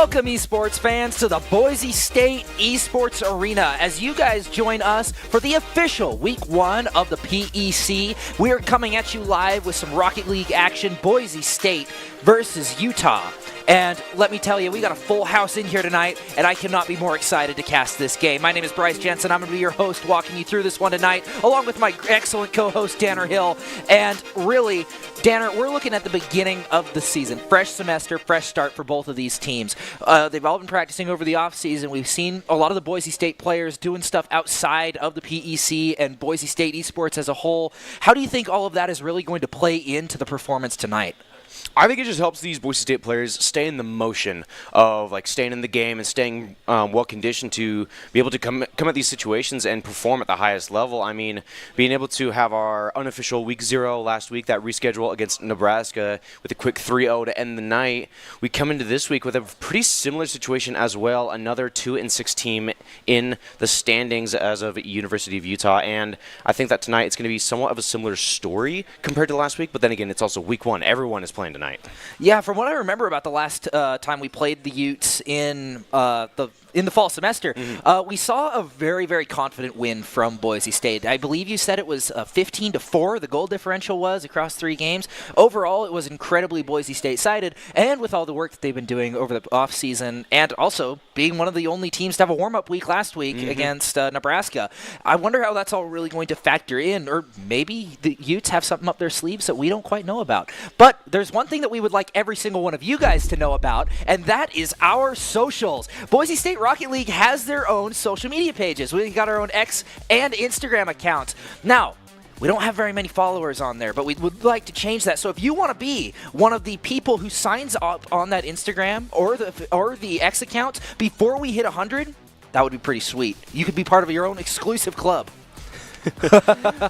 Welcome, esports fans, to the Boise State Esports Arena as you guys join us for the official Week 1 of the PEC. We are coming at you live with some Rocket League action, Boise State versus Utah. And let me tell you, we got a full house in here tonight, and I cannot be more excited to cast this game. My name is Bryce Jensen. I'm going to be your host walking you through this one tonight, along with my excellent co-host, Danner Hill. And really, Danner, we're looking at the beginning of the season. Fresh semester, fresh start for both of these teams. They've all been practicing over the offseason. We've seen a lot of the Boise State players doing stuff outside of the PEC and Boise State esports as a whole. How do you think all of that is really going to play into the performance tonight? I think it just helps these Boise State players stay in the motion of staying in the game and staying well conditioned to be able to come at these situations and perform at the highest level. I mean, being able to have our unofficial Week 0 last week, that reschedule against Nebraska with a quick 3-0 to end the night, we come into this week with a pretty similar situation as well. Another 2-6 team in the standings as of University of Utah, and I think that tonight it's going to be somewhat of a similar story compared to last week. But then again, it's also Week 1. Everyone is playing tonight. Yeah, from what I remember about the last time we played the Utes in the fall semester, we saw a very, very confident win from Boise State. I believe you said it was 15-4, the goal differential was across 3 games. Overall, it was incredibly Boise State-sided, and with all the work that they've been doing over the offseason, and also being one of the only teams to have a warm-up week last week against Nebraska. I wonder how that's all really going to factor in, or maybe the Utes have something up their sleeves that we don't quite know about. But there's one thing that we would like every single one of you guys to know about, and that is our socials. Boise State Rocket League has their own social media pages. We've got our own X and Instagram accounts. Now, we don't have very many followers on there, but we would like to change that. So if you want to be one of the people who signs up on that Instagram or the X account before we hit 100, that would be pretty sweet. You could be part of your own exclusive club.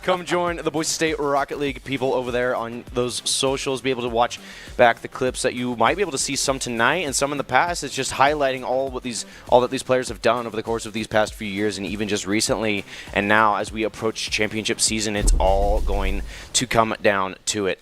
Come join the Boise State Rocket League people over there on those socials. Be able to watch back the clips that you might be able to see some tonight and some in the past. It's just highlighting all that these players have done over the course of these past few years and even just recently. And now, as we approach championship season, it's all going to come down to it.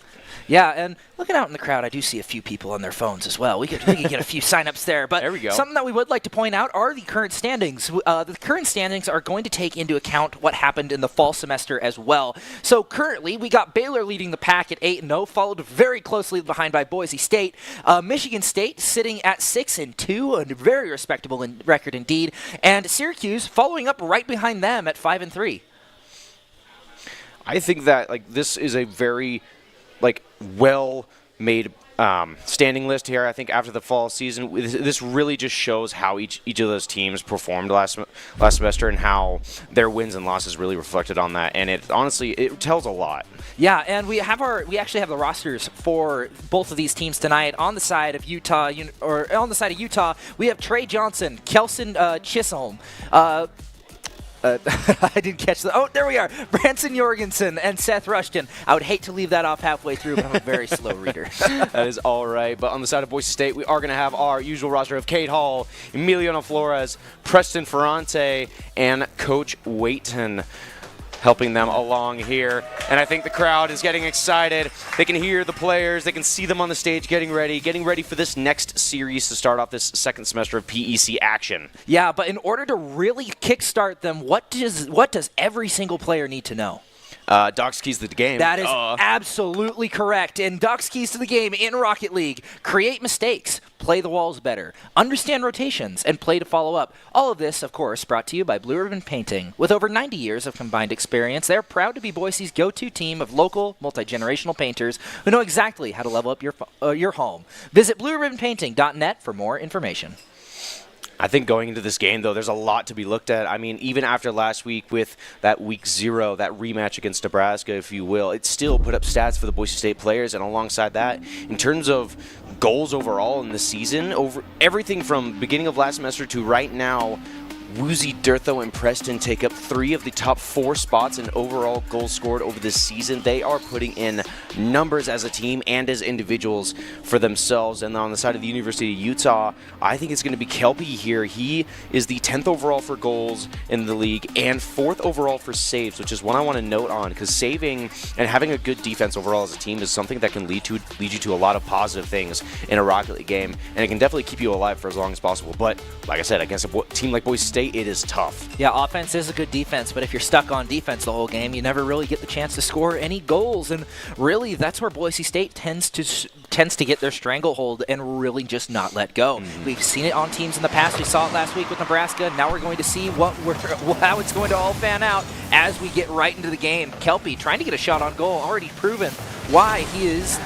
Yeah, and looking out in the crowd, I do see a few people on their phones as well. We could get a few signups there. But there we go. Something that we would like to point out are the current standings. The current standings are going to take into account what happened in the fall semester as well. So currently, we got Baylor leading the pack at 8-0, followed very closely behind by Boise State. Michigan State sitting at 6-2, a very respectable record indeed. And Syracuse following up right behind them at 5-3. I think that this is a very well-made standing list here. I think after the fall season, this really just shows how each of those teams performed last semester and how their wins and losses really reflected on that. And it honestly tells a lot. Yeah, and we actually have the rosters for both of these teams tonight. On the side of Utah, we have Trey Johnson, Kelson Chisholm. I didn't catch that. Oh, there we are. Branson Jorgensen and Seth Rushton. I would hate to leave that off halfway through, but I'm a very slow reader. That is all right. But on the side of Boise State, we are going to have our usual roster of Cade Hall, Emiliano Flores, Preston Ferrante, and Coach Waiton, helping them along here. And I think the crowd is getting excited. They can hear the players. They can see them on the stage getting ready for this next series to start off this second semester of PEC action. Yeah, but in order to really kickstart them, what does every single player need to know? Doc's keys to the game. That is absolutely correct. And Doc's keys to the game in Rocket League: create mistakes, play the walls better, understand rotations, and play to follow up. All of this, of course, brought to you by Blue Ribbon Painting. With over 90 years of combined experience, they're proud to be Boise's go-to team of local, multi-generational painters who know exactly how to level up your home. Visit blueribbonpainting.net for more information. I think going into this game, though, there's a lot to be looked at. I mean, even after last week with that Week 0, that rematch against Nebraska, if you will, it still put up stats for the Boise State players. And alongside that, in terms of goals overall in the season, over everything from beginning of last semester to right now, Woozy, Durtho, and Preston take up 3 of the top 4 spots in overall goals scored over this season. They are putting in numbers as a team and as individuals for themselves. And on the side of the University of Utah, I think it's going to be Kelpie here. He is the 10th overall for goals in the league and 4th overall for saves, which is one I want to note on, because saving and having a good defense overall as a team is something that can lead you to a lot of positive things in a Rocket League game, and it can definitely keep you alive for as long as possible. But like I said, against a team like Boise State, it is tough. Yeah, offense is a good defense, but if you're stuck on defense the whole game, you never really get the chance to score any goals. And really, that's where Boise State tends to get their stranglehold and really just not let go. We've seen it on teams in the past. We saw it last week with Nebraska. Now we're going to see how it's going to all fan out as we get right into the game. Kelpie trying to get a shot on goal, already proven why he is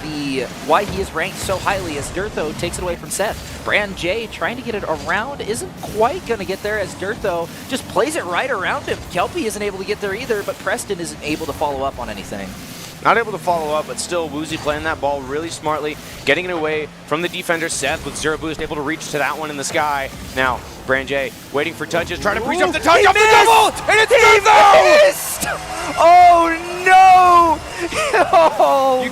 ranked so highly as Durtho takes it away from Seth. Brand J trying to get it around, isn't quite going to get there as Durtho just plays it right around him. Kelpie isn't able to get there either, but Preston isn't able to follow up on anything. Not able to follow up, but still Woozy playing that ball really smartly, getting it away from the defender Seth with zero boost, able to reach to that one in the sky. Now, Brand J waiting for touches, trying to breach up the touch off the double, and it's Durtho! Oh no! Oh,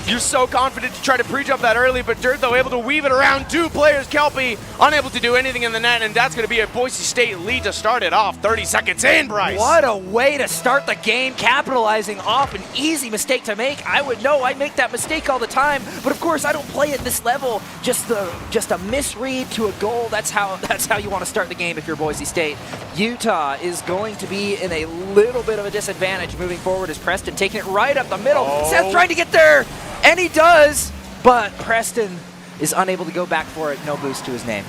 you're so confident to try to pre-jump that early, but Durtho able to weave it around 2 players. Kelpie unable to do anything in the net, and that's going to be a Boise State lead to start it off. 30 seconds in, Bryce. What a way to start the game, capitalizing off an easy mistake to make. I would know I make that mistake all the time, but of course I don't play at this level. Just a misread to a goal. That's how you want to start the game if you're Boise State. Utah is going to be in a little bit of a disadvantage moving forward as Preston taking it right up the middle. Seth trying to get there. And he does, but Preston is unable to go back for it. No boost to his name.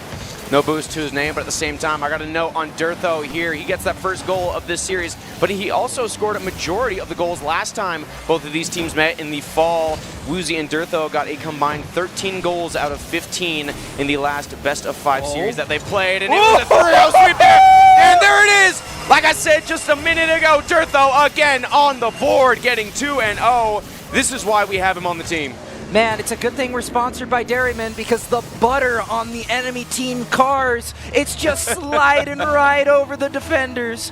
No boost to his name, but at the same time, I got a note on Durtho here. He gets that first goal of this series, but he also scored a majority of the goals last time both of these teams met in the fall. Woozy and Durtho got a combined 13 goals out of 15 in the last best-of-5 series that they played, and it was a 3-0 sweep there, and there it is! Like I said just a minute ago, Durtho again on the board, getting 2-0. This is why we have him on the team. Man, it's a good thing we're sponsored by Dairyman, because the butter on the enemy team cars, it's just sliding right over the defenders.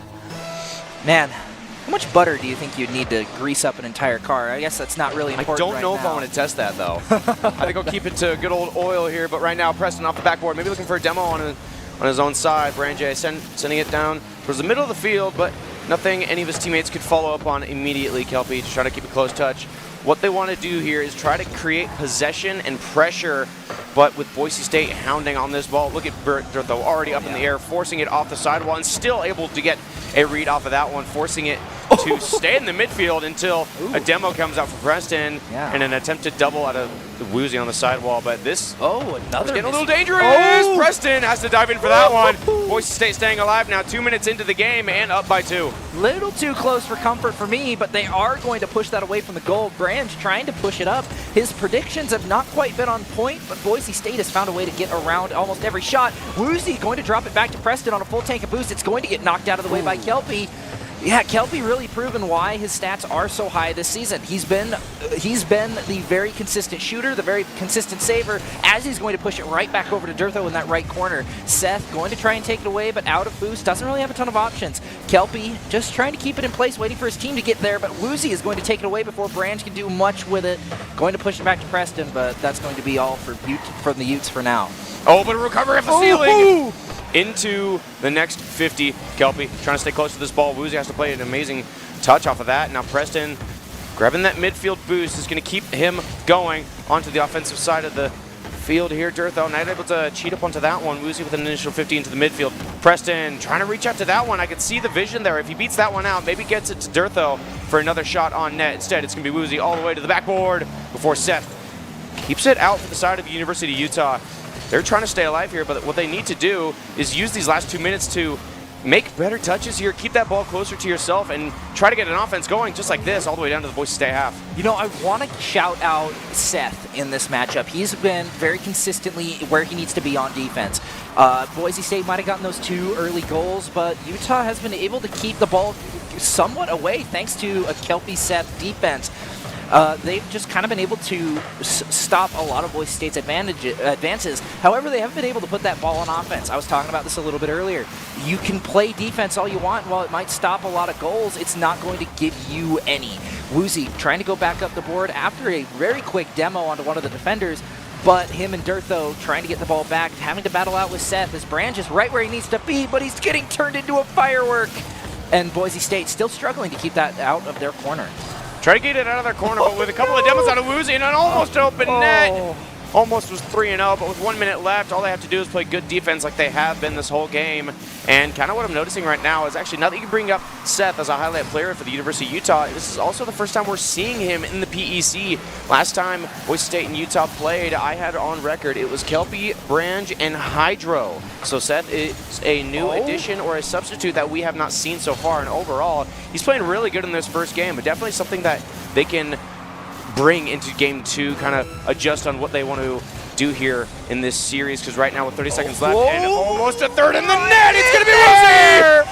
Man, how much butter do you think you'd need to grease up an entire car? I guess that's not really important. I don't know if I want to test that, though. I think I'll keep it to good old oil here, but right now, Preston off the backboard, maybe looking for a demo on his own side. Brand J sending it down towards the middle of the field, but nothing any of his teammates could follow up on immediately. Kelpie just trying to keep a close touch. What they want to do here is try to create possession and pressure, but with Boise State hounding on this ball. Look at Durtho already up in the air, forcing it off the sidewall, and still able to get a read off of that one, forcing it to stay in the midfield until a demo comes out for Preston and an attempted double out of the Woozy on the sidewall. But this another getting a little dangerous. Preston has to dive in for that one. Boise State staying alive now, 2 minutes into the game and up by 2. Little too close for comfort for me, but they are going to push that away from the goal. Brand trying to push it up. His predictions have not quite been on point, but Boise State has found a way to get around almost every shot. Woozy going to drop it back to Preston on a full tank of boost. It's going to get knocked out of the way by Kelpie. Yeah, Kelpie really proven why his stats are so high this season. He's been the very consistent shooter, the very consistent saver, as he's going to push it right back over to Durtho in that right corner. Seth going to try and take it away, but out of boost, doesn't really have a ton of options. Kelpie just trying to keep it in place, waiting for his team to get there, but Woozy is going to take it away before Branch can do much with it. Going to push it back to Preston, but that's going to be all from the Utes for now. Oh, but a recovery at the ceiling! Into the next 50. Kelpie trying to stay close to this ball. Woozy has to play an amazing touch off of that. Now Preston grabbing that midfield boost is going to keep him going onto the offensive side of the field here. Durtho not able to cheat up onto that one. Woozy with an initial 50 into the midfield. Preston trying to reach out to that one. I could see the vision there. If he beats that one out, maybe gets it to Durtho for another shot on net. Instead, it's going to be Woozy all the way to the backboard before Seth keeps it out for the side of the University of Utah. They're trying to stay alive here, but what they need to do is use these last 2 minutes to make better touches here, keep that ball closer to yourself, and try to get an offense going just like this all the way down to the Boise State half. You know, I want to shout out Seth in this matchup. He's been very consistently where he needs to be on defense. Boise State might have gotten those 2 early goals, but Utah has been able to keep the ball somewhat away thanks to a Kelpie Seth defense. they've just kind of been able to stop a lot of Boise State's advances. However, they haven't been able to put that ball on offense. I was talking about this a little bit earlier. You can play defense all you want. While it might stop a lot of goals, it's not going to give you any. Woozy trying to go back up the board after a very quick demo onto one of the defenders, but him and Durtho trying to get the ball back, having to battle out with Seth as Branch is right where he needs to be, but he's getting turned into a firework. And Boise State still struggling to keep that out of their corner. Try to get it out of their corner, but with a couple of demos out of Woozy and an almost open net. Almost was 3-0, but with 1 minute left, all they have to do is play good defense like they have been this whole game. And kind of what I'm noticing right now is actually, now that you bring up Seth as a highlight player for the University of Utah, this is also the first time we're seeing him in the PEC. Last time Boise State and Utah played, I had on record, it was Kelpie, Branch, and Hydro. So Seth is a new addition or a substitute that we have not seen so far. And overall, he's playing really good in this first game, but definitely something that they can bring into game 2, kind of adjust on what they want to do here in this series, because right now with 30 seconds left and almost a third in the net, it's going to be Woozy!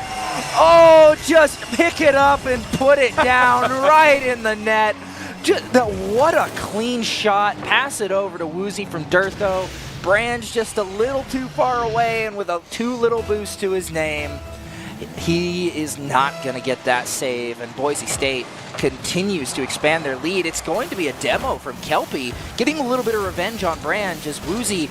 Oh, just pick it up and put it down right in the net. What a clean shot. Pass it over to Woozy from Durtho. Branch just a little too far away and with a too little boost to his name. He is not going to get that save, and Boise State continues to expand their lead. It's going to be a demo from Kelpie, getting a little bit of revenge on Branch as Woozy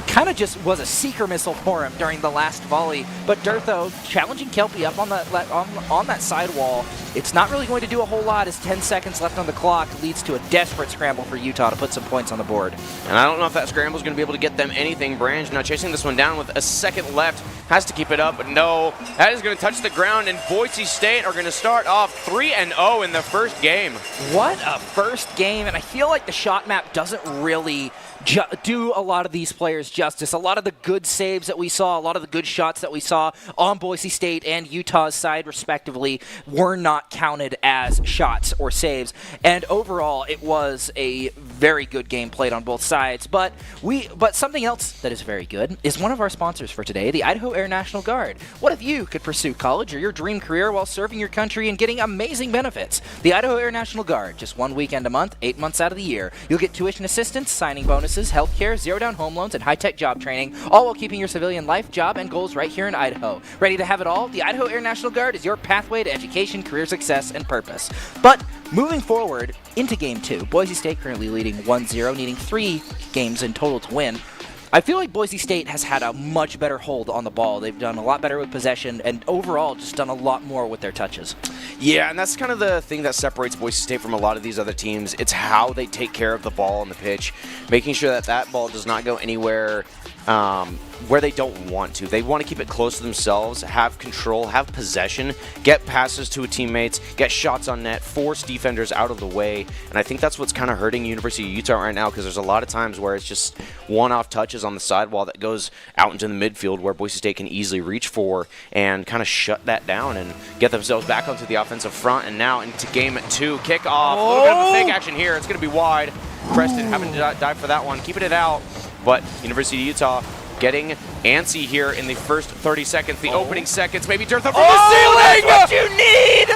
kind of just was a seeker missile for him during the last volley. But Durtho challenging Kelpie up on that sidewall. It's not really going to do a whole lot as 10 seconds left on the clock leads to a desperate scramble for Utah to put some points on the board. And I don't know if that scramble is going to be able to get them anything. Branch now chasing this one down with a second left. Has to keep it up, but no. That is going to touch the ground, and Boise State are going to start off 3-0 in the first game. What a first game, and I feel like the shot map doesn't really do a lot of these players justice. A lot of the good saves that we saw, a lot of the good shots that we saw on Boise State and Utah's side, respectively, were not counted as shots or saves. And overall, it was a very good game played on both sides. But something else that is very good is one of our sponsors for today, the Idaho Air National Guard. What if you could pursue college or your dream career while serving your country and getting amazing benefits? The Idaho Air National Guard, just 1 weekend a month, 8 months out of the year. You'll get tuition assistance, signing bonuses, healthcare, zero-down home loans, and high-tech job training, all while keeping your civilian life, job, and goals right here in Idaho. Ready to have it all? The Idaho Air National Guard is your pathway to education, career success, and purpose. But moving forward into Game 2, Boise State currently leading 1-0, needing 3 games in total to win. I feel like Boise State has had a much better hold on the ball. They've done a lot better with possession and overall just done a lot more with their touches. Yeah, and that's kind of the thing that separates Boise State from a lot of these other teams. It's how they take care of the ball on the pitch, making sure that that ball does not go anywhere where they don't want to. They want to keep it close to themselves, have control, have possession, get passes to teammates, get shots on net, force defenders out of the way. And I think that's what's kind of hurting University of Utah right now, because there's a lot of times where it's just one-off touches on the sidewall that goes out into the midfield where Boise State can easily reach for and kind of shut that down and get themselves back onto the offensive front. And now into game 2, kickoff. A little bit of a fake action here. It's going to be wide. Preston having to dive for that one, keeping it out. But University of Utah getting antsy here in the first 30 seconds, the opening seconds. Maybe Durtho from the ceiling! That's what you need!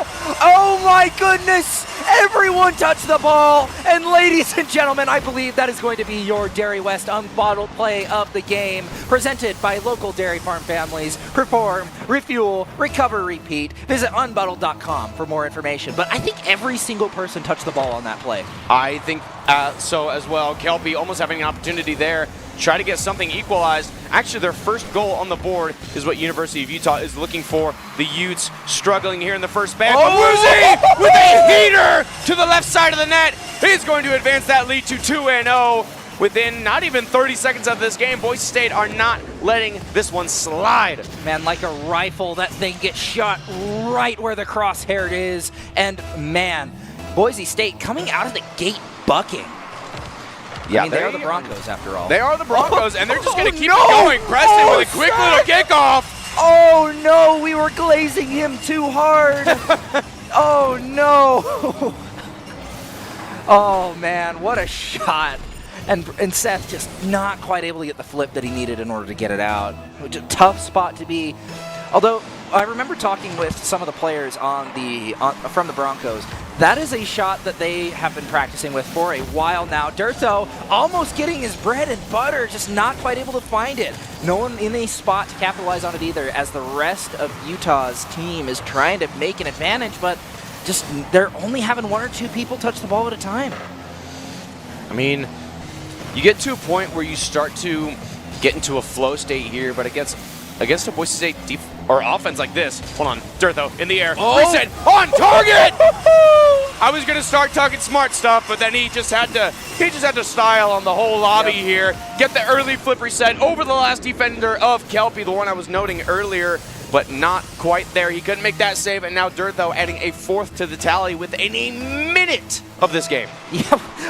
Oh my goodness! Everyone touch the ball! And ladies and gentlemen, I believe that is going to be your Dairy West Unbottled Play of the game, presented by local dairy farm families. Perform, refuel, recover, repeat. Visit unbottled.com for more information. But I think every single person touched the ball on that play. I think so as well. Kelpie almost having an opportunity there. Try to get something equalized. Actually, their first goal on the board is what University of Utah is looking for. The Utes struggling here in the first span. But Woozy with a heater to the left side of the net. He's going to advance that lead to 2-0. Within not even 30 seconds of this game, Boise State are not letting this one slide. Man, like a rifle, that thing gets shot right where the crosshair is. And man, Boise State coming out of the gate bucking. Yeah, I mean, they are the Broncos after all. They are the Broncos, and they're just going to keep it going. Preston with a quick little kickoff. Oh no, we were glazing him too hard. Oh no. Oh man, what a shot. And Seth just not quite able to get the flip that he needed in order to get it out. Which is a tough spot to be. Although, I remember talking with some of the players from the Broncos. That is a shot that they have been practicing with for a while now. Durtho almost getting his bread and butter, just not quite able to find it. No one in a spot to capitalize on it either, as the rest of Utah's team is trying to make an advantage, but just they're only having one or two people touch the ball at a time. I mean, you get to a point where you start to get into a flow state here, but against a Boise State offense like this. Hold on, Durtho in the air. Reset on target. I was gonna start talking smart stuff, but then he just had to style on the whole lobby here. Get the early flip reset over the last defender of Kelpie, the one I was noting earlier, but not quite there. He couldn't make that save, and now Durtho adding a fourth to the tally within a minute of this game. Yeah.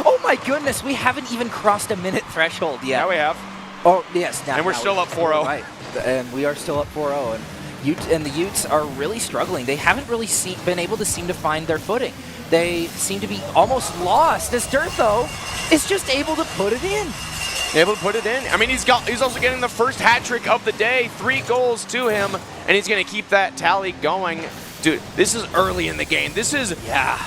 Oh my goodness, we haven't even crossed a minute threshold yet. Now we have. Oh yes, now. And we're still up 4-0. Right, and we are still up 4-0, and the Utes are really struggling. They haven't really been able to seem to find their footing. They seem to be almost lost, as Durtho is just able to put it in. Able to put it in. I mean, he's also getting the first hat trick of the day, 3 goals to him, and he's going to keep that tally going. Dude, this is early in the game. This is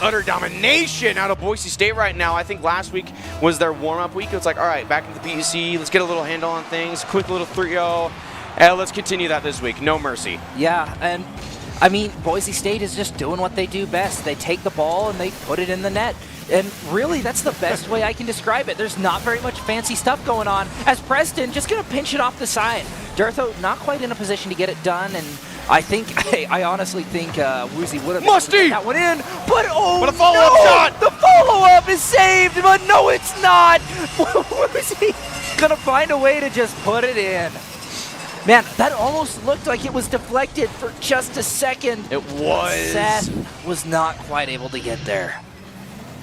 utter domination out of Boise State right now. I think last week was their warm-up week. It's like, all right, back into the PEC. Let's get a little handle on things. Quick little 3-0. And let's continue that this week. No mercy. Yeah, and I mean, Boise State is just doing what they do best. They take the ball and they put it in the net. And really, that's the best way I can describe it. There's not very much fancy stuff going on, as Preston just going to pinch it off the side. Durtho not quite in a position to get it done, and I honestly think Woozy would have Musty that one in, but what a follow-up shot! The follow-up is saved, but no, it's not. Woozy gonna find a way to just put it in. Man, that almost looked like it was deflected for just a second. It was. Seth was not quite able to get there.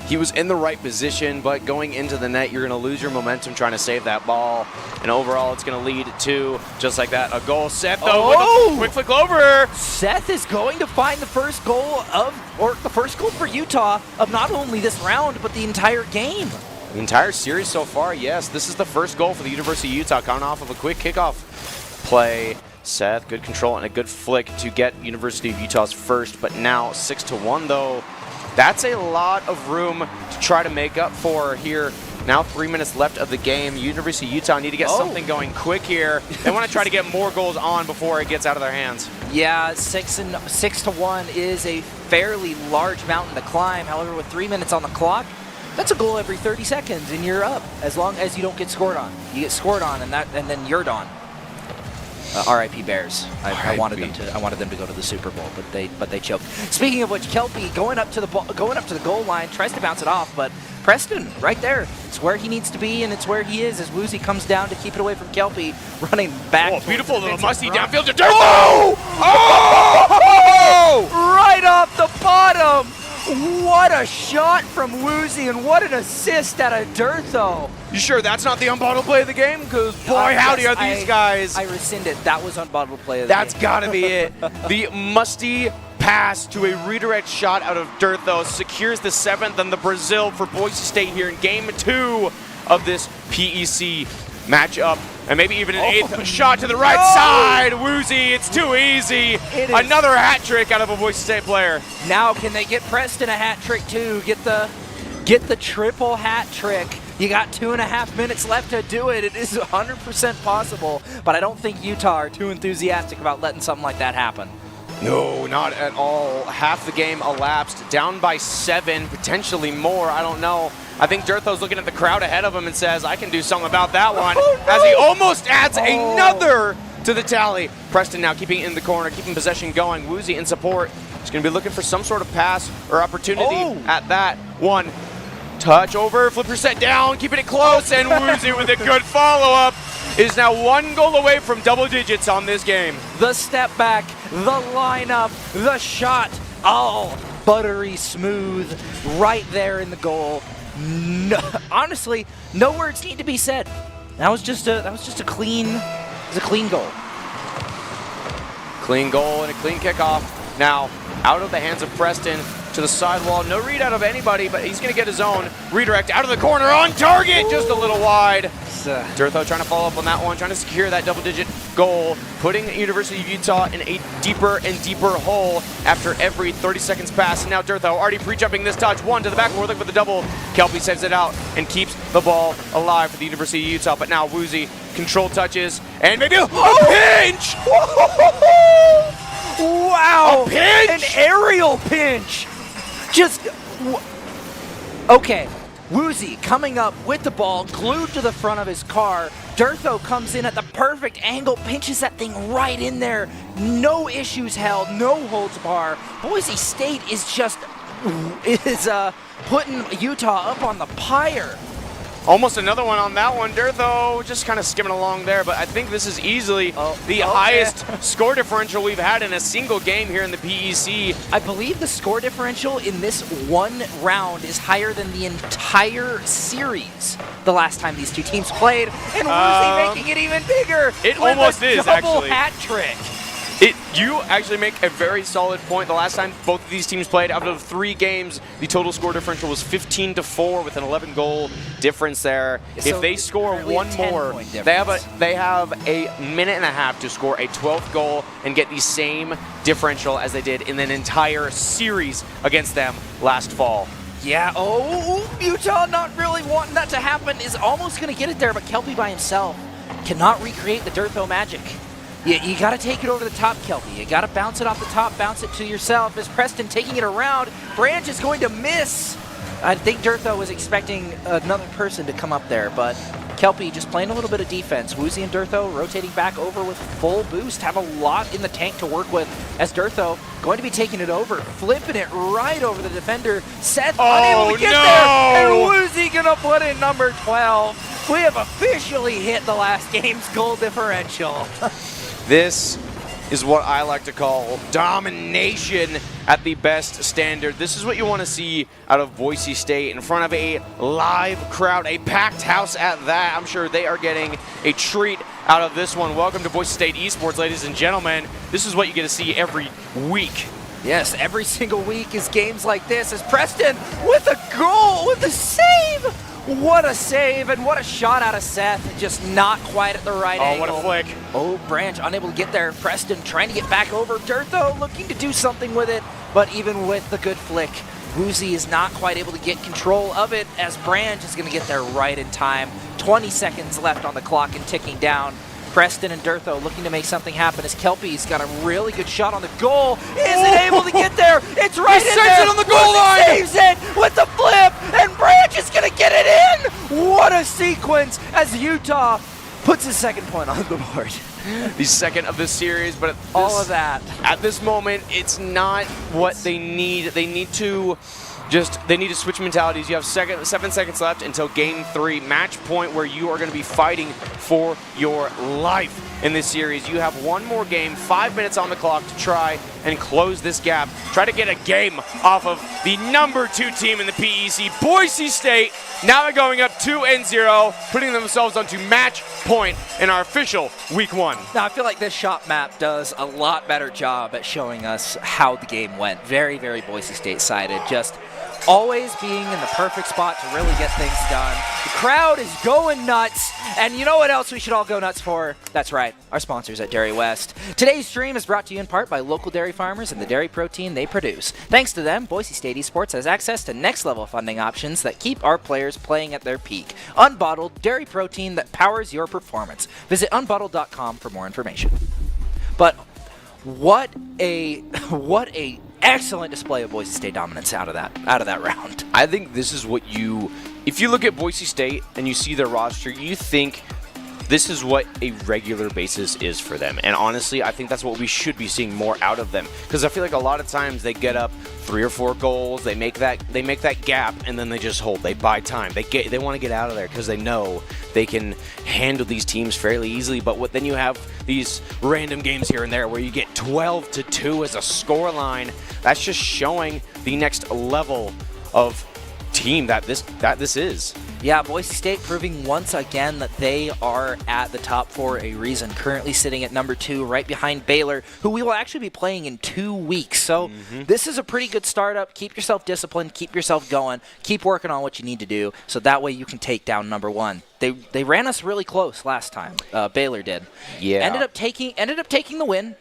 He was in the right position, but going into the net, you're going to lose your momentum trying to save that ball. And overall, it's going to lead to, just like that, a goal. Seth, though, with a quick flick over. Seth is going to find the first goal for Utah of not only this round, but the entire game. The entire series so far, yes. This is the first goal for the University of Utah, coming off of a quick kickoff play. Seth, good control and a good flick to get University of Utah's first, but now 6-1, though. That's a lot of room to try to make up for here. Now 3 minutes left of the game. University of Utah need to get something going quick here. They want to try to get more goals on before it gets out of their hands. Yeah, 6-1 is a fairly large mountain to climb. However, with 3 minutes on the clock, that's a goal every 30 seconds, and you're up. As long as you don't get scored on, you get scored on, and then you're done. R.I.P. Bears. I wanted them to go to the Super Bowl, but they choked. Speaking of which, Kelpie going up to the goal line, tries to bounce it off, but Preston right there. It's where he needs to be, and it's where he is as Woozy comes down to keep it away from Kelpie, running back. Oh, beautiful little musty downfield to Durtho! Right off the bottom. What a shot from Woozy, and what an assist out of Durtho. You sure that's not the unbottled play of the game? Because boy, howdy are these guys. I rescind it. That was unbottled play of the game. That's got to be it. The musty pass to a redirect shot out of Durtho secures the 7th and the Brazil for Boise State here in Game 2 of this PEC matchup. And maybe even an 8th shot to the right side. Woozy, it's too easy. Another hat trick out of a Boise State player. Now can they get Preston a hat trick too? Get the triple hat trick. You got 2.5 minutes left to do it. It is 100% possible, but I don't think Utah are too enthusiastic about letting something like that happen. No, not at all. Half the game elapsed, down by 7, potentially more, I don't know. I think Durtho's looking at the crowd ahead of him and says, I can do something about that one, as he almost adds another to the tally. Preston now keeping it in the corner, keeping possession going. Woozy in support. He's going to be looking for some sort of pass or opportunity at that one. Touch over, flipper set down, keeping it close, and Woozy with a good follow-up is now 1 goal away from double digits on this game. The step back, the lineup, the shot, all buttery smooth right there in the goal. No, honestly, no words need to be said. That was just a clean goal. Clean goal and a clean kickoff. Now out of the hands of Preston to the sidewall. No read out of anybody, but he's going to get his own redirect out of the corner on target, just a little wide. Durtho trying to follow up on that one, trying to secure that double-digit goal, putting University of Utah in a deeper and deeper hole after every 30 seconds pass. And now Durtho already pre-jumping this touch. One to the backboard, looking for the double. Kelpie saves it out and keeps the ball alive for the University of Utah. But now Woozy, control touches, and maybe a pinch! Wow! A pinch! An aerial pinch! Just... Okay. Woozy coming up with the ball, glued to the front of his car. Durtho comes in at the perfect angle, pinches that thing right in there. No issues held, no holds bar. Boise State is just putting Utah up on the pyre. Almost another one on that one. Durtho just kind of skimming along there, but I think this is easily the highest score differential we've had in a single game here in the PEC. I believe the score differential in this one round is higher than the entire series the last time these two teams played, and Woozy making it even bigger. It with almost a is, double actually. hat trick. You actually make a very solid point. The last time both of these teams played, out of 3 games, the total score differential was 15-4 with an 11-goal difference there. So if they score one more, they have a minute and a half to score a 12th goal and get the same differential as they did in an entire series against them last fall. Yeah, Utah not really wanting that to happen is almost going to get it there, but Kelpie by himself cannot recreate the Durtho magic. You got to take it over the top, Kelpie. You got to bounce it off the top, bounce it to yourself. As Preston taking it around, Branch is going to miss. I think Durtho was expecting another person to come up there, but Kelpie just playing a little bit of defense. Woozy and Durtho rotating back over with full boost, have a lot in the tank to work with as Durtho going to be taking it over, flipping it right over the defender. Seth unable to get there, and Woozy gonna put in number 12. We have officially hit the last game's goal differential. This is what I like to call domination at the best standard. This is what you want to see out of Boise State in front of a live crowd, a packed house at that. I'm sure they are getting a treat out of this one. Welcome to Boise State Esports, ladies and gentlemen. This is what you get to see every week. Yes, every single week is games like this as Preston with a goal, with a save. What a save and what a shot out of Seth. Just not quite at the right angle. Oh, what a flick. Oh, Branch unable to get there. Preston trying to get back over. Durtho looking to do something with it, but even with the good flick, Woozy is not quite able to get control of it as Branch is going to get there right in time. 20 seconds left on the clock and ticking down. Preston and Durtho looking to make something happen as Kelpie's got a really good shot on the goal. Isn't able to get there. It's right in there. It on the goal line. Saves it with the flip, and Branch is going to get it in. What a sequence as Utah puts his second point on the board. The second of the series, but all of that. At this moment, it's not what they need. They need to switch mentalities. You have 7 seconds left until game 3, match point where you are going to be fighting for your life in this series. You have one more game, 5 minutes on the clock to try and close this gap. Try to get a game off of the number 2 team in the PEC, Boise State. Now they're going up 2-0, putting themselves onto match point in our official week 1. Now, I feel like this shot map does a lot better job at showing us how the game went. Very, very Boise State-sided. Just always being in the perfect spot to really get things done. The crowd is going nuts, and you know what else we should all go nuts for? That's right, our sponsors at Dairy West. Today's stream is brought to you in part by local dairy farmers and the dairy protein they produce. Thanks to them, Boise State Esports has access to next-level funding options that keep our players playing at their peak. Unbottled dairy protein that powers your performance. Visit unbottled.com for more information. But what a excellent display of Boise State dominance out of that round. I think this is what if you look at Boise State and you see their roster, you think this is what a regular basis is for them. And honestly, I think that's what we should be seeing more out of them. Because I feel like a lot of times they get up 3 or 4 goals, they make that gap, and then they just hold. They buy time. They want to get out of there because they know they can handle these teams fairly easily. But then you have these random games here and there where you get 12-2 as a scoreline. That's just showing the next level of team that this is. Yeah, Boise State proving once again that they are at the top for a reason. Currently sitting at number 2, right behind Baylor, who we will actually be playing in 2 weeks. So this is a pretty good startup. Keep yourself disciplined. Keep yourself going. Keep working on what you need to do, so that way you can take down number 1. They ran us really close last time. Baylor did. Yeah. Ended up taking the win.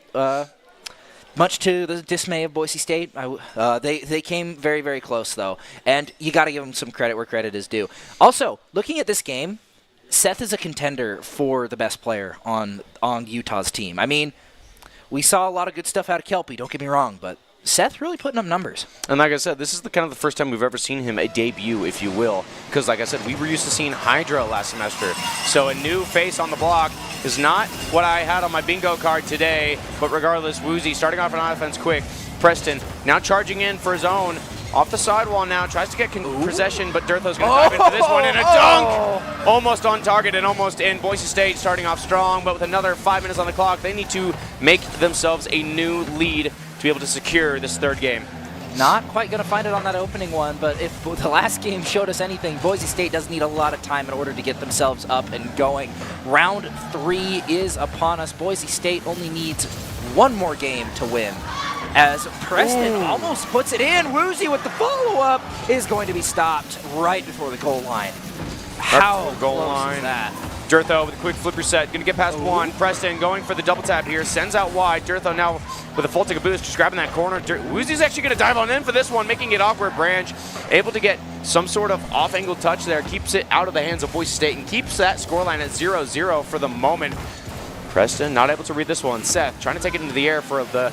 Much to the dismay of Boise State, they came very, very close, though. And you got to give them some credit where credit is due. Also, looking at this game, Seth is a contender for the best player on Utah's team. I mean, we saw a lot of good stuff out of Kelpie, don't get me wrong, but Seth really putting up numbers. And like I said, this is the kind of the first time we've ever seen him a debut, if you will. Because like I said, we were used to seeing Hydra last semester. So a new face on the block is not what I had on my bingo card today. But regardless, Woozy starting off on offense quick. Preston now charging in for his own. Off the sidewall now, tries to get possession, but Durtho's going to dive into this one in a dunk! Almost on target and almost in. Boise State starting off strong, but with another 5 minutes on the clock, they need to make themselves a new lead to be able to secure this 3rd game. Not quite going to find it on that opening one, but if the last game showed us anything, Boise State does need a lot of time in order to get themselves up and going. Round 3 is upon us. Boise State only needs 1 more game to win. As Preston almost puts it in, Woozy with the follow-up is going to be stopped right before the goal line. How close is that? Durtho with a quick flip reset, going to get past 1. Preston going for the double tap here, sends out wide. Durtho now with a full tick of boost, just grabbing that corner. Woozy's actually going to dive on in for this one, making it awkward. Branch able to get some sort of off-angle touch there, keeps it out of the hands of Boise State and keeps that scoreline at 0-0 for the moment. Preston not able to read this one. Seth trying to take it into the air for the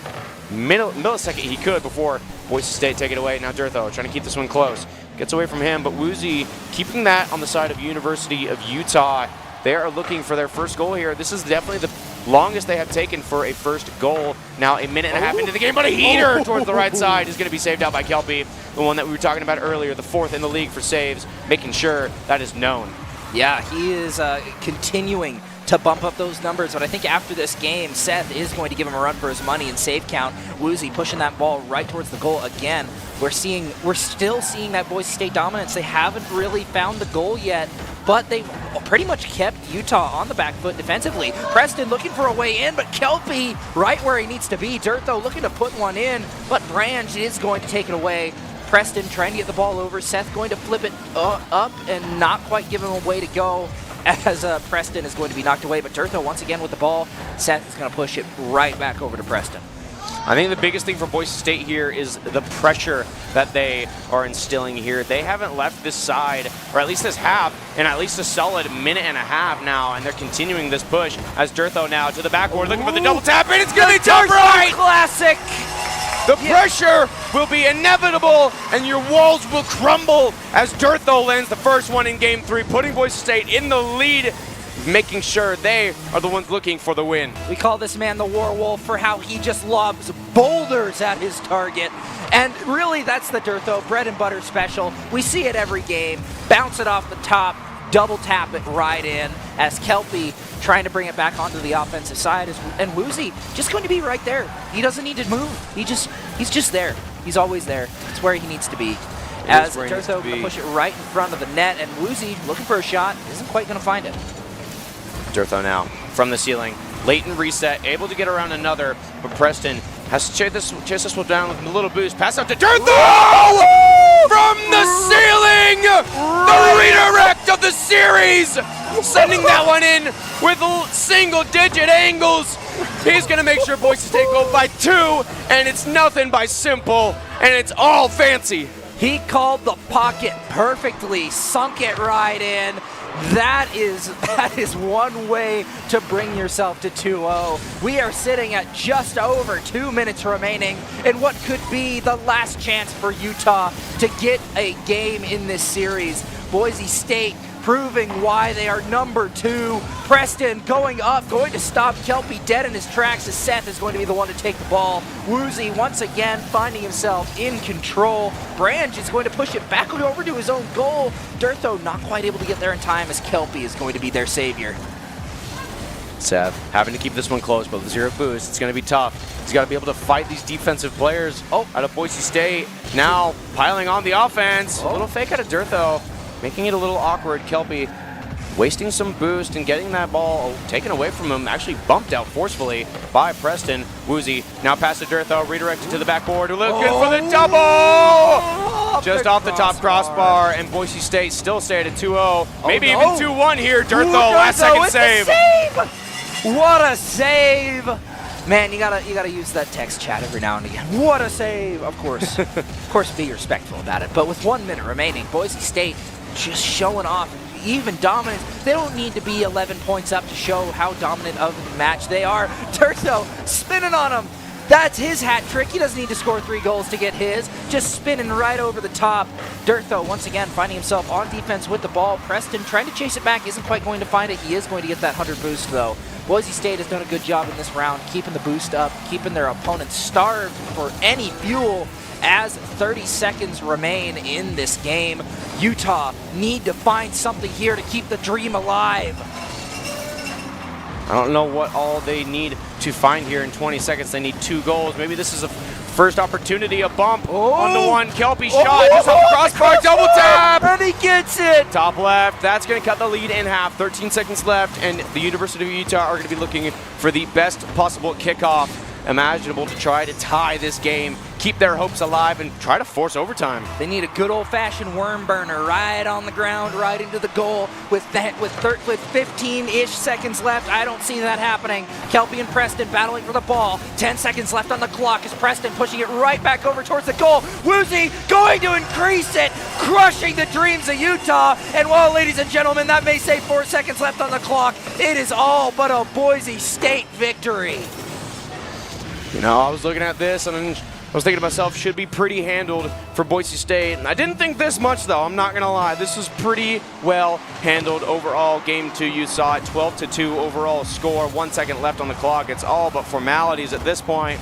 millisecond he could before Boise State take it away. Now Durtho trying to keep this one close. Gets away from him, but Woozy keeping that on the side of University of Utah. They are looking for their first goal here. This is definitely the longest they have taken for a first goal. Now a minute and a half into the game, but a heater towards the right side is going to be saved out by Kelpie, the one that we were talking about earlier, the 4th in the league for saves, making sure that is known. Yeah, he is continuing to bump up those numbers, but I think after this game, Seth is going to give him a run for his money in save count. Woozy pushing that ball right towards the goal again. We're still seeing that Boise State dominance. They haven't really found the goal yet, but they pretty much kept Utah on the back foot defensively. Preston looking for a way in, but Kelpie right where he needs to be. Durtho looking to put one in, but Branch is going to take it away. Preston trying to get the ball over. Seth going to flip it up and not quite give him a way to go, as Preston is going to be knocked away. But Durtho once again with the ball. Seth is going to push it right back over to Preston. I think the biggest thing for Boise State here is the pressure that they are instilling here. They haven't left this side, or at least this half, in at least a solid minute and a half now, and they're continuing this push as Durtho now to the backboard looking for the double tap, and it's going to be tough right! Classic! The pressure will be inevitable, and your walls will crumble as Durtho lands the first one in Game 3, putting Boise State in the lead, making sure they are the ones looking for the win. We call this man the Warwolf for how he just lobs boulders at his target. And really, that's the Durtho bread and butter special. We see it every game. Bounce it off the top, double tap it right in, as Kelpie trying to bring it back onto the offensive side. And Woozy just going to be right there. He doesn't need to move. He's just there. He's always there. It's where he needs to be. As Durtho going to push it right in front of the net, and Woozy looking for a shot, isn't quite going to find it. Durtho now from the ceiling. Latent reset, able to get around another, but Preston has to chase this one down with a little boost. Pass out to Durtho! From the ceiling! The redirect of the series! Sending that one in with single-digit angles. He's going to make sure Boise State go by 2, and it's nothing by simple, and it's all fancy. He called the pocket perfectly, sunk it right in. That is one way to bring yourself to 2-0. We are sitting at just over 2 minutes remaining in what could be the last chance for Utah to get a game in this series. Boise State proving why they are number 2. Preston going up, going to stop Kelpie dead in his tracks, as Seth is going to be the one to take the ball. Woozy once again finding himself in control. Branch is going to push it back over to his own goal. Durtho not quite able to get there in time, as Kelpie is going to be their savior. Seth having to keep this one close, but with 0 boost, it's going to be tough. He's got to be able to fight these defensive players out of Boise State. Now piling on the offense. A little fake out of Dirtho, making it a little awkward. Kelpie wasting some boost and getting that ball taken away from him, actually bumped out forcefully by Preston. Woozy now pass to Dirtho, redirected to the backboard. Looking for the double! Just off the top crossbar, and Boise State still stayed at 2-0. Maybe even 2-1 here. Dirtho, last second save. What a save! Man, you gotta use that text chat every now and again. What a save! Of course, be respectful about it. But with 1 minute remaining, Boise State just showing off even dominance. They don't need to be 11 points up to show how dominant of the match they are. Dirtho spinning on him. That's his hat trick. He doesn't need to score 3 goals to get his. Just spinning right over the top. Dirtho once again finding himself on defense with the ball. Preston trying to chase it back, isn't quite going to find it. He is going to get that 100 boost though. Boise State has done a good job in this round, keeping the boost up, keeping their opponents starved for any fuel as 30 seconds remain in this game. Utah need to find something here to keep the dream alive. I don't know what all they need to find here in 20 seconds. They need 2 goals. Maybe this is a first opportunity, a bump on the one. Kelpie shot, just off the crossbar, double tap! And he gets it! Top left, that's going to cut the lead in half. 13 seconds left, and the University of Utah are going to be looking for the best possible kickoff imaginable to try to tie this game, keep their hopes alive, and try to force overtime. They need a good old-fashioned worm burner right on the ground, right into the goal with 15-ish seconds left. I don't see that happening. Kelpie and Preston battling for the ball. 10 seconds left on the clock as Preston pushing it right back over towards the goal. Woozy going to increase it, crushing the dreams of Utah. And while, ladies and gentlemen, that may say 4 seconds left on the clock, it is all but a Boise State victory. You know, I was looking at this and I was thinking to myself, should be pretty handled for Boise State. And I didn't think this much, though. I'm not going to lie. This was pretty well handled overall. Game 2, you saw it, 12-2 overall score. 1 second left on the clock. It's all but formalities at this point.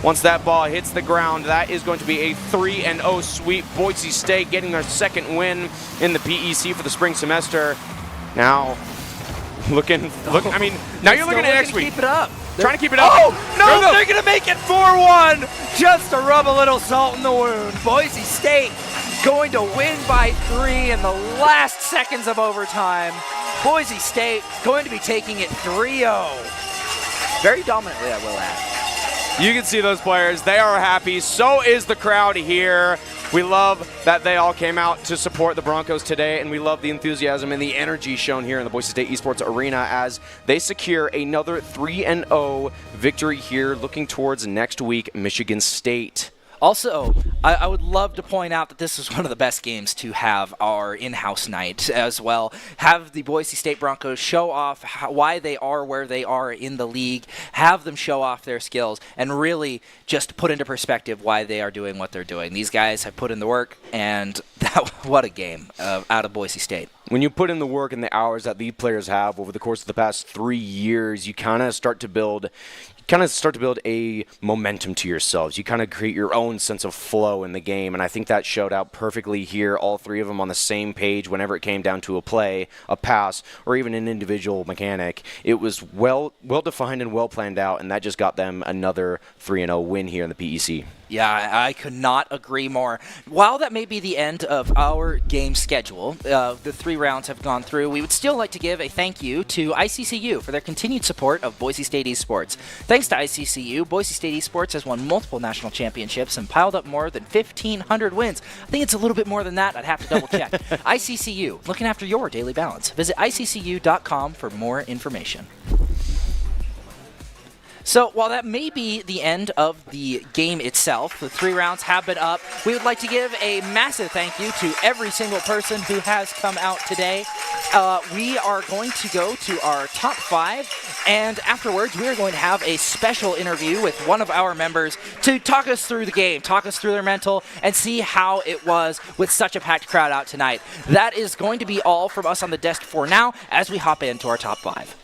Once that ball hits the ground, that is going to be a 3-0 sweep. Boise State getting their 2nd win in the PEC for the spring semester. Now, I mean, now you're looking at next week. Keep it up. Trying to keep it up. Oh, no, they're going to make it 4-1 just to rub a little salt in the wound. Boise State going to win by 3 in the last seconds of overtime. Boise State going to be taking it 3-0. Very dominantly, I will add. You can see those players. They are happy. So is the crowd here. We love that they all came out to support the Broncos today, and we love the enthusiasm and the energy shown here in the Boise State Esports Arena as they secure another 3-0 victory here, looking towards next week, Michigan State. Also, I would love to point out that this is one of the best games to have our in-house night as well. Have the Boise State Broncos show off why they are where they are in the league, have them show off their skills, and really just put into perspective why they are doing what they're doing. These guys have put in the work, and what a game out of Boise State. When you put in the work and the hours that these players have over the course of the past 3 years, you kind of start to build a momentum to yourselves. You kind of create your own sense of flow in the game, and I think that showed out perfectly here. All 3 of them on the same page whenever it came down to a play, a pass, or even an individual mechanic. It was well defined and well planned out, and that just got them another 3-0 win here in the PEC. Yeah, I could not agree more. While that may be the end of our game schedule, the 3 rounds have gone through, we would still like to give a thank you to ICCU for their continued support of Boise State Esports. Thanks to ICCU, Boise State Esports has won multiple national championships and piled up more than 1,500 wins. I think it's a little bit more than that. I'd have to double check. ICCU, looking after your daily balance. Visit iccu.com for more information. So while that may be the end of the game itself, the 3 rounds have been up, we would like to give a massive thank you to every single person who has come out today. We are going to go to our top 5, and afterwards we are going to have a special interview with one of our members to talk us through the game, talk us through their mental, and see how it was with such a packed crowd out tonight. That is going to be all from us on the desk for now as we hop into our top 5.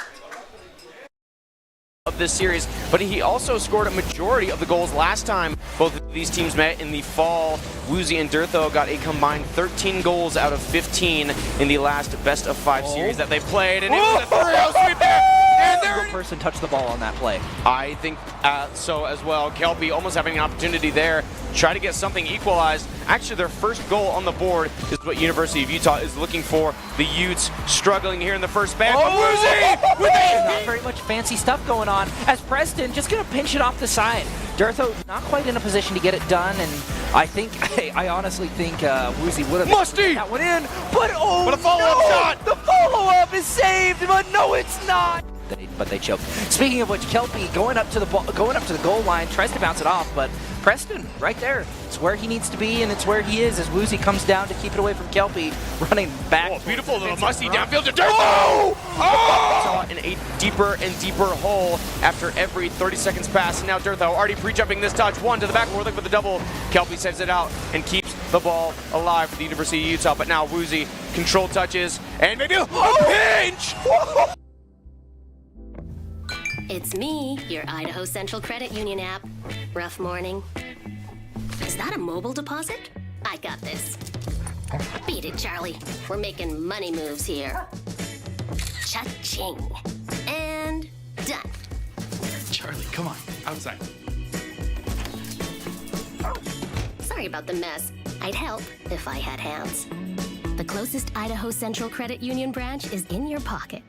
Of this series, but he also scored a majority of the goals last time both of these teams met in the fall. Woozy and Dirtho got a combined 13 goals out of 15 in the last best of 5 series that they played, and it was a 3-0 sweep there, and there it person touched the ball on that play. I think so as well. Kelpie almost having an opportunity there. Try to get something equalized. Actually, their first goal on the board is what University of Utah is looking for. The Utes struggling here in the first band. Not very much fancy stuff going on as Preston just going to pinch it off the side. Durtho not quite in a position to get it done, and I honestly think Woozy would have Musty that one in, but but a follow-up shot. The follow-up is saved, but no, it's not. But they choked. Speaking of which, Kelpie going up to the goal line, tries to bounce it off, but Preston right there. It's where he needs to be, and it's where he is as Woozy comes down to keep it away from Kelpie, running back. Oh, beautiful little Musty downfield to Durtho! Oh! In a deeper and deeper hole after every 30 seconds pass. And now Durtho already pre-jumping this touch. One to the back, we're looking for the double. Kelpie sends it out and keeps the ball alive for the University of Utah. But now Woozy control touches and maybe a pinch! It's me, your Idaho Central Credit Union app. Rough morning. Is that a mobile deposit? I got this. Beat it, Charlie. We're making money moves here. Cha-ching. And done. Charlie, come on, outside. Sorry about the mess. I'd help if I had hands. The closest Idaho Central Credit Union branch is in your pocket.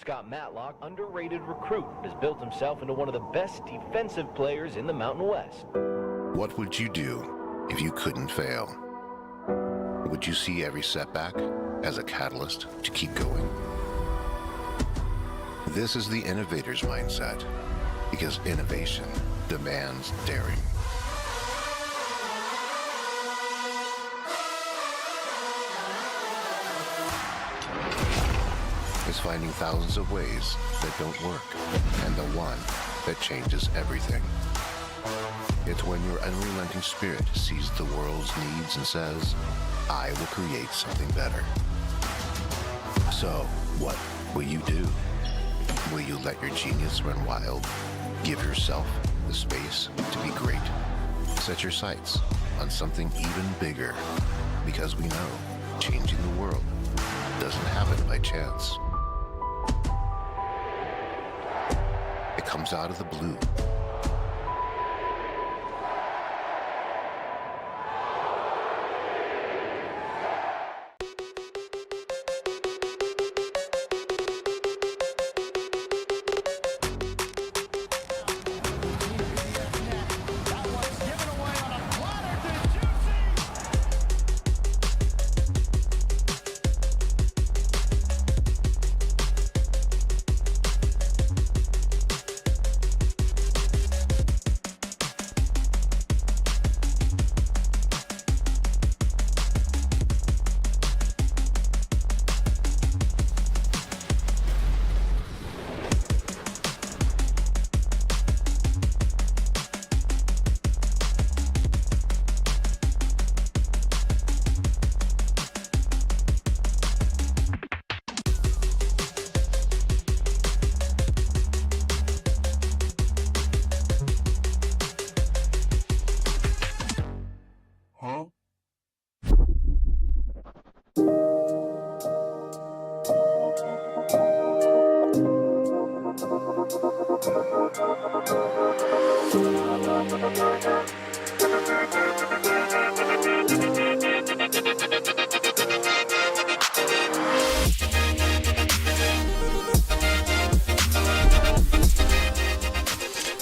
Scott Matlock, underrated recruit, has built himself into one of the best defensive players in the Mountain West. What would you do if you couldn't fail? Would you see every setback as a catalyst to keep going? This is the innovator's mindset, because innovation demands daring. Is finding thousands of ways that don't work, and the one that changes everything. It's when your unrelenting spirit sees the world's needs and says, I will create something better. So, what will you do? Will you let your genius run wild? Give yourself the space to be great. Set your sights on something even bigger, because we know changing the world doesn't happen by chance. It comes out of the blue.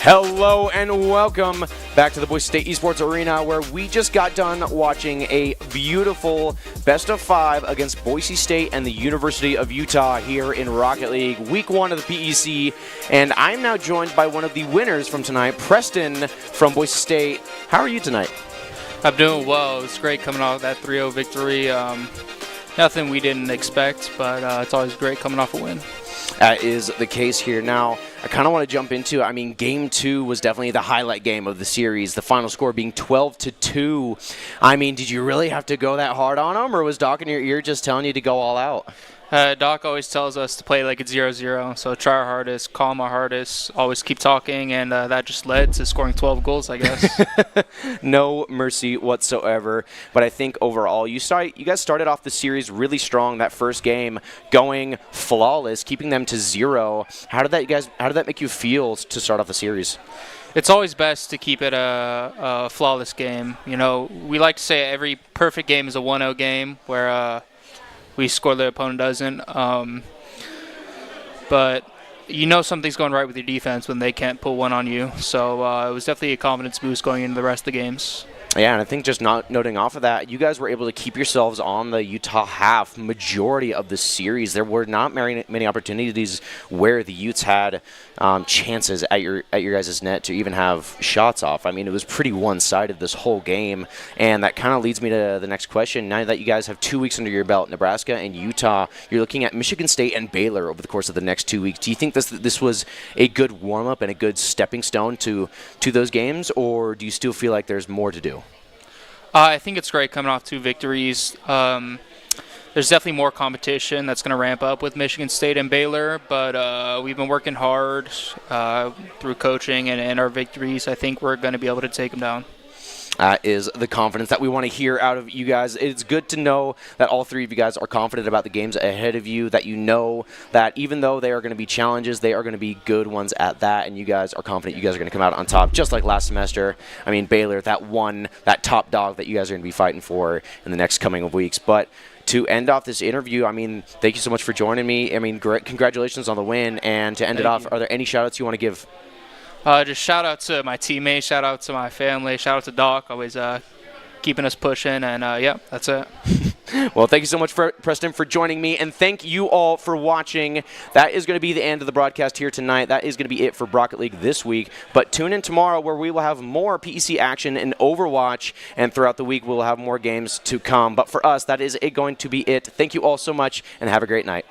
Hello and welcome back to the Boise State Esports Arena, where we just got done watching a beautiful best of 5 against Boise State and the University of Utah here in Rocket League, week 1 of the PEC, and I'm now joined by one of the winners from tonight, Preston from Boise State. How are you tonight? I'm doing well. It's great coming off that 3-0 victory. Nothing we didn't expect, but it's always great coming off a win. That is the case here. Now, I kind of want to jump into it. I mean, Game 2 was definitely the highlight game of the series, the final score being 12-2. I mean, did you really have to go that hard on them, or was Doc in your ear just telling you to go all out? Doc always tells us to play like it's 0-0, so try our hardest, calm our hardest, always keep talking, and that just led to scoring 12 goals, I guess. No mercy whatsoever. But I think overall, you guys started off the series really strong. That first game going flawless, keeping them to 0. How did that make you feel to start off the series? It's always best to keep it a flawless game. You know, we like to say every perfect game is a 1-0 game where we score, the opponent doesn't. But you know something's going right with your defense when they can't pull one on you. So it was definitely a confidence boost going into the rest of the games. Yeah, and I think just noting off of that, you guys were able to keep yourselves on the Utah half majority of the series. There were not many opportunities where the Utes had chances at your guys' net to even have shots off. I mean, it was pretty one-sided this whole game, and that kind of leads me to the next question. Now that you guys have 2 weeks under your belt, Nebraska and Utah, you're looking at Michigan State and Baylor over the course of the next 2 weeks. Do you think this was a good warm-up and a good stepping stone to those games, or do you still feel like there's more to do? I think it's great coming off 2 victories. There's definitely more competition that's going to ramp up with Michigan State and Baylor, but we've been working hard through coaching and our victories. I think we're going to be able to take them down. That is the confidence that we want to hear out of you guys. It's good to know that all 3 of you guys are confident about the games ahead of you, that you know that even though they are going to be challenges, they are going to be good ones at that, and you guys are confident you guys are going to come out on top, just like last semester. I mean, Baylor, that top dog that you guys are going to be fighting for in the next coming of weeks. But to end off this interview, I mean, thank you so much for joining me. I mean, congratulations on the win. And to end it off, are there any shout-outs you want to give? Just shout out to my teammates, shout out to my family, shout out to Doc, always keeping us pushing, and yeah, that's it. Well, thank you so much, Preston, for joining me, and thank you all for watching. That is going to be the end of the broadcast here tonight. That is going to be it for Brocket League this week, but tune in tomorrow where we will have more PEC action in Overwatch, and throughout the week we'll have more games to come. But for us, that is going to be it. Thank you all so much, and have a great night.